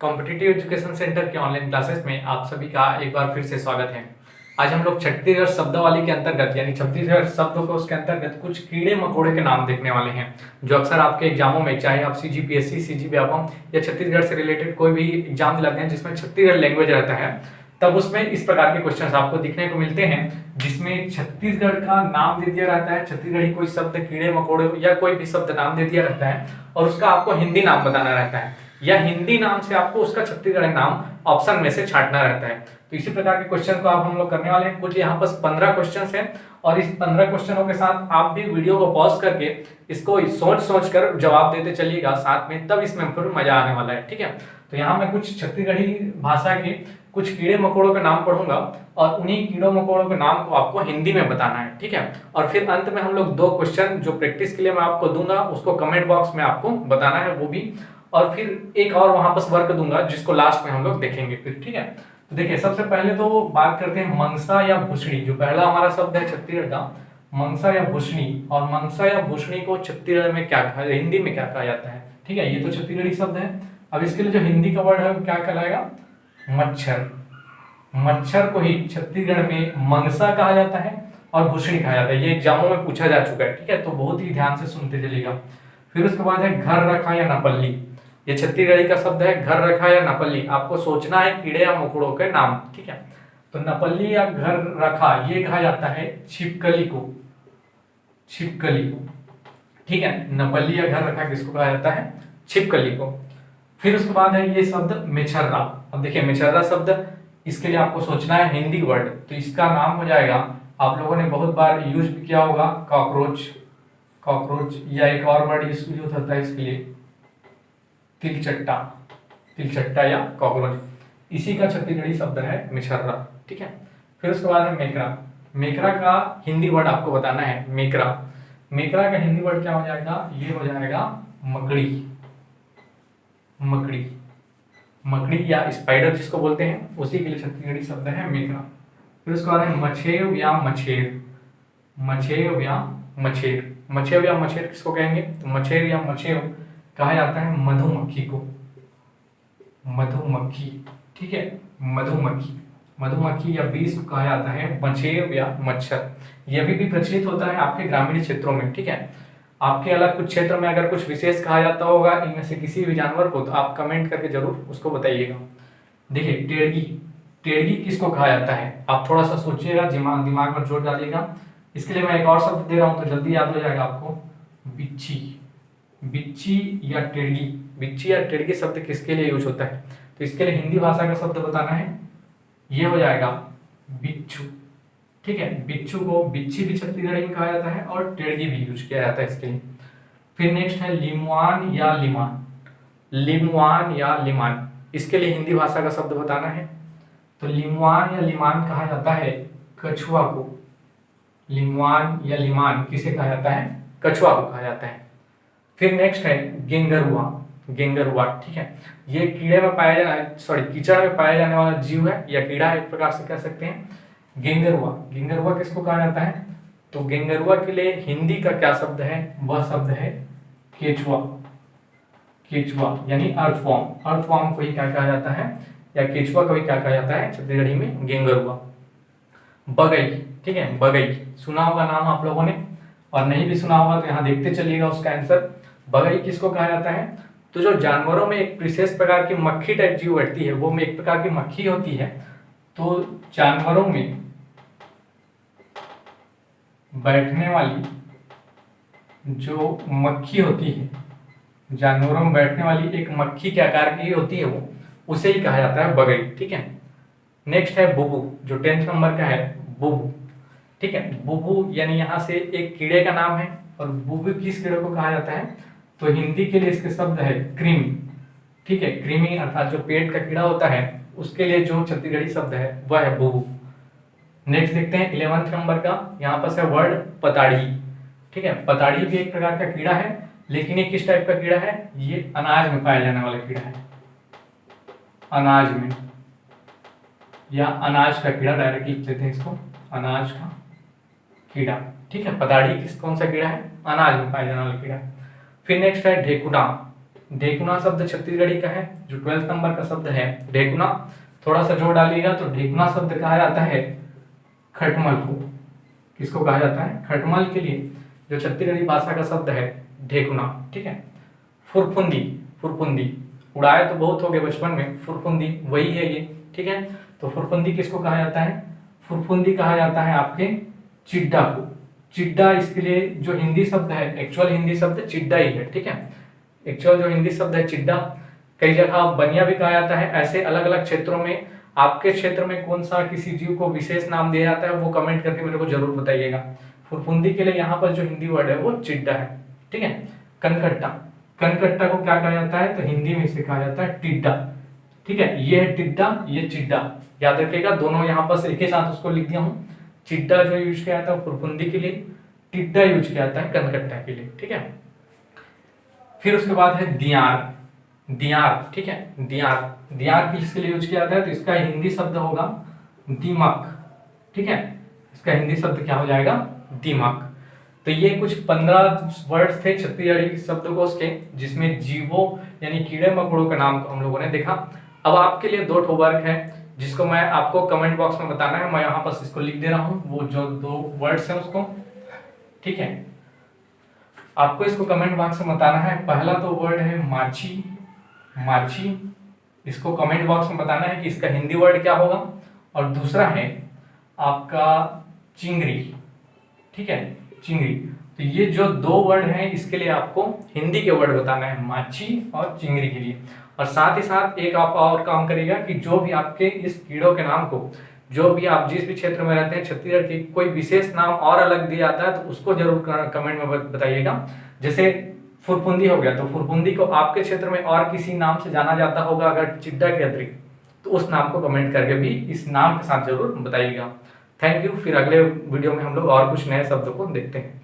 Competitive education centre के online classes में आप सभी का एक बार फिर से स्वागत है। आज हम लोग छत्तीसगढ़ शब्दावली के अंतर्गत यानी छत्तीसगढ़ शब्दों को उसके अंतर्गत कुछ कीड़े मकोड़े के नाम देखने वाले हैं जो अक्सर आपके एग्जामों में, चाहे आप सीजीपीएससी, सीजीव्यापम या छत्तीसगढ़ से रिलेटेड कोई भी एग्जाम दिलाते हैं जिसमें छत्तीसगढ़ लैंग्वेज रहता है, तब उसमें इस प्रकार के क्वेश्चन आपको दिखने को मिलते हैं जिसमें छत्तीसगढ़ का नाम दे दिया रहता है, छत्तीसगढ़ी कोई शब्द, कीड़े मकोड़े या कोई भी शब्द नाम दे दिया रहता है और उसका आपको हिंदी नाम बताना रहता है या हिंदी नाम से आपको उसका छत्तीसगढ़ी नाम ऑप्शन में से छांटना रहता है। तो इसी प्रकार के क्वेश्चन को आप हम लोग करने वाले हैं। कुछ यहाँ पर 15 क्वेश्चन हैं और इस 15 क्वेश्चनों के साथ आप भी वीडियो को पॉज करके इसको सोच कर जवाब देते चलिएगा साथ में, तब इसमें फिर मजा आने वाला है। ठीक है, तो यहाँ मैं कुछ छत्तीसगढ़ी भाषा के कुछ कीड़े मकोड़ों के नाम पढ़ूंगा और उन्हीं कीड़ों मकोड़ों के नाम को आपको हिंदी में बताना है। ठीक है, और फिर अंत में हम लोग 2 क्वेश्चन जो प्रैक्टिस के लिए मैं आपको दूंगा उसको कमेंट बॉक्स में आपको बताना है वो भी, और फिर एक और वहां पर वर्क दूंगा जिसको लास्ट में हम लोग देखेंगे फिर। ठीक है, तो देखिए सबसे पहले तो बात करते हैं मंसा या भूषणी। जो पहला हमारा शब्द है छत्तीसगढ़ का मंसा या भूषणी, और मंसा या भूषणी को छत्तीसगढ़ में क्या कहा, हिंदी में क्या कहा जाता है। ठीक है, ये तो छत्तीसगढ़ी शब्द है। अब इसके लिए जो हिंदी का वर्ड है वो क्या कहलाएगा, मच्छर। मच्छर को ही छत्तीसगढ़ में मंसा कहा जाता है और भूषणी कहा जाता है। ये एग्जामों में पूछा जा चुका है। ठीक है, तो बहुत ही ध्यान से सुनते चलिएगा। फिर उसके बाद है घर रखा या नपल्ली। ये छत्तीसगढ़ी का शब्द है, घर रखा या नपल्ली। आपको सोचना है कीड़े या मकोड़ों के नाम। ठीक है, तो नपल्ली या घर रखा ये कहा जाता है छिपकली को, छिपकली को। ठीक है, नपल्ली या घर रखा किसको कहा जाता है, छिपकली को। फिर उसके बाद है ये शब्द मेछर्रा। अब देखिए मेछर्रा शब्द, इसके लिए आपको सोचना है हिंदी वर्ड, तो इसका नाम हो जाएगा, आप लोगों ने बहुत बार यूज भी किया होगा, कॉकरोच। कॉकरोच या एक और वर्ड यूज होता है इसके लिए, तिलचट्टा। तिलचट्टा या कॉकरोच, इसी का छत्तीसगढ़ी शब्द है मेछर्रा। ठीक है, फिर उसके बाद है मेकरा। मेकरा का हिंदी वर्ड आपको बताना है, मेकरा। मेकरा का हिंदी वर्ड क्या हो जाएगा, ये हो जाएगा मकड़ी। मकड़ी, मकड़ी या स्पाइडर जिसको बोलते हैं, उसी के लिए छत्तीसगढ़ी शब्द है मेकरा। फिर उसके बाद है मछेव या मछेर। मछेव या मछेर। मछेव या मछेर किसको कहेंगे, तो मछेर या मछेव कहा जाता है मधुमक्खी को, मधुमक्खी। ठीक है, मधुमक्खी, मधुमक्खी या बीज को कहा जाता है मछेव या मच्छर। यह भी प्रचलित होता है आपके ग्रामीण क्षेत्रों में। ठीक है, आपके अलग कुछ क्षेत्र में अगर कुछ विशेष कहा जाता होगा इनमें से किसी भी जानवर को, तो आप कमेंट करके जरूर उसको बताइएगा। देखिए टेड़गी, टेड़गी किसको कहा जाता है, आप थोड़ा सा सोचिएगा, दिमाग में जोर डालिएगा। इसके लिए मैं एक और शब्द दे रहा हूं तो जल्दी याद हो जाएगा आपको, बिच्छी। बिच्छी या टेड़गी, बिच्छी या टेड़गी शब्द किसके लिए यूज होता है, तो इसके लिए हिंदी भाषा का शब्द बताना है, ये हो जाएगा बिच्छू। ठीक है, बिच्छू को बिच्छी भी छत्तीसगढ़ी में कहा जाता है और टेड़गी भी यूज किया जाता है इसके लिए। फिर नेक्स्ट है लिमवान या लिमान। लिमवान या लिमान, इसके लिए हिंदी भाषा का शब्द बताना है, तो लिमवान या लिमान कहा जाता है कछुआ को। लिमवान या लिमान किसे कहा जाता है, कछुआ को कहा जाता है। फिर नेक्स्ट है गेंगरुआ। गेंगरुआ, ठीक है, ये कीड़े में पाया जाना, कीचड़ में पाया जाने वाला जीव है या कीड़ा है, एक प्रकार से कह सकते हैं। गेंगरुआ, गेंगरुआ किसको कहा जाता है, तो गेंगरुआ के लिए हिंदी का क्या शब्द है, वह शब्द है केचुआ। केचुआ यानी अर्थवॉर्म। अर्थवॉर्म को ही क्या कहा जाता है, या केचुआ को ही क्या कहा जाता है छत्तीसगढ़ी में, गेंगरुआ। बगई, ठीक है, बगई सुना होगा नाम आप लोगों ने, और नहीं भी सुना होगा तो यहाँ देखते चलिएगा उसका आंसर। बगई किसको कहा जाता है, तो जो जानवरों में एक विशेष प्रकार की मक्खी टाइप जीव बैठती है, वो एक प्रकार की मक्खी होती है। तो जानवरों में बैठने वाली जो मक्खी होती है, जानवरों में बैठने वाली एक मक्खी के आकार की होती है, वो उसे ही कहा जाता है बगई। ठीक है, नेक्स्ट है बुबू, जो 10th नंबर का है, बुबू। ठीक है, बुबू यानी यहाँ से एक कीड़े का नाम है, और बुबू किस कीड़े को कहा जाता है, तो हिंदी के लिए इसके शब्द है कृमि। ठीक है, कृमि अर्थात जो पेट का कीड़ा होता है, उसके लिए जो छत्तीसगढ़ी शब्द है वह है बुबू। नेक्स्ट देखते हैं 11th नंबर का, यहाँ पर है वर्ड पताड़ी। ठीक है, पताड़ी भी एक प्रकार का कीड़ा है, लेकिन ये किस टाइप का कीड़ा है, ये अनाज में पाया जाने वाला कीड़ा है। अनाज में, या अनाज का कीड़ा डायरेक्ट लिख लेते हैं इसको, अनाज का कीड़ा। ठीक है, पताड़ी कौन सा कीड़ा है, अनाज में पाया जाने वाला कीड़ा। फिर नेक्स्ट है ढेकुना। ढेकुना शब्द छत्तीसगढ़ी का है। जो 12th नंबर का शब्द है ढेकुना, थोड़ा सा जोड़ डालिएगा तो ढेकुना शब्द कहा जाता है खटमल को। किसको कहा जाता है? खटमल के लिए जो छत्तीसगढ़ी भाषा का शब्द है ढेकुना। ठीक है। फुरफुंदी, फुरफुंदी उड़ाए तो बहुत हो गए बचपन में, फुरफुंदी वही है ये। ठीक है। तो फुरफुंदी किसको कहा जाता है? फुरफुंदी कहा जाता है आपके चिड्डा को। चिड्डा इसके लिए जो हिंदी शब्द है, एक्चुअल हिंदी शब्द चिड्डा ही है। ठीक है। एक्चुअल जो हिंदी शब्द है चिड्डा। कई जगह बनिया भी कहा जाता है। ऐसे अलग अलग क्षेत्रों में आपके क्षेत्र में कौन सा किसी जीव को विशेष नाम दिया जाता है वो कमेंट करके मेरे को जरूर बताइएगा। फुरफुंदी के लिए यहाँ पर जो हिंदी वर्ड है वो चिड्डा है। ठीक है। कनकट्टा, कनकट्टा को क्या कहा जाता है? तो हिंदी में इसे कहा जाता है टिड्डा। ठीक है। ये है टिड्डा, ये चिड्डा, याद रखिएगा। दोनों यहाँ पर एक ही साथ उसको लिख दिया हूँ। चिड्डा जो यूज किया जाता है फुरफुंदी के लिए, टिड्डा यूज किया जाता है कनकट्टा के लिए। ठीक है। फिर उसके बाद है दियार, दियार। ठीक है। दियार, दियार किसके लिए यूज किया जाता है? तो इसका हिंदी शब्द होगा दिमक। ठीक है। इसका हिंदी शब्द क्या हो जाएगा? दिमक। तो ये कुछ 15 वर्ड्स थे छत्तीसगढ़ी शब्दकोश के, जिसमें जीवों यानी कीड़े मकोड़ों का नाम हम लोगों ने देखा। अब आपके लिए 2 वर्क है जिसको मैं आपको कमेंट बॉक्स में बताना है। मैं यहाँ पर इसको लिख दे रहा हूँ, वो जो 2 वर्ड्स हैं उसको। ठीक है। आपको इसको कमेंट बॉक्स में बताना है। पहला तो वर्ड है माछी, माछी। इसको कमेंट बॉक्स में बताना है कि इसका हिंदी वर्ड क्या होगा। और दूसरा है आपका चिंगरी। ठीक है, चिंगरी। तो ये जो 2 वर्ड हैं इसके लिए आपको हिंदी के वर्ड बताना है, माछी और चिंगरी के लिए। और साथ ही साथ एक आप और काम करिएगा कि जो भी आपके इस कीड़ों के नाम को, जो भी आप जिस भी क्षेत्र में रहते हैं छत्तीसगढ़ के, कोई विशेष नाम और अलग दिया जाता है तो उसको जरूर कमेंट में बताइएगा। जैसे फुरफुंदी हो गया, तो फुरफुंदी को आपके क्षेत्र में और किसी नाम से जाना जाता होगा अगर चिड्डा के अतिरिक्त, तो उस नाम को कमेंट करके भी इस नाम के साथ जरूर बताइएगा। Thank you. फिर अगले वीडियो में हम लोग और कुछ नए शब्दों को देखते हैं।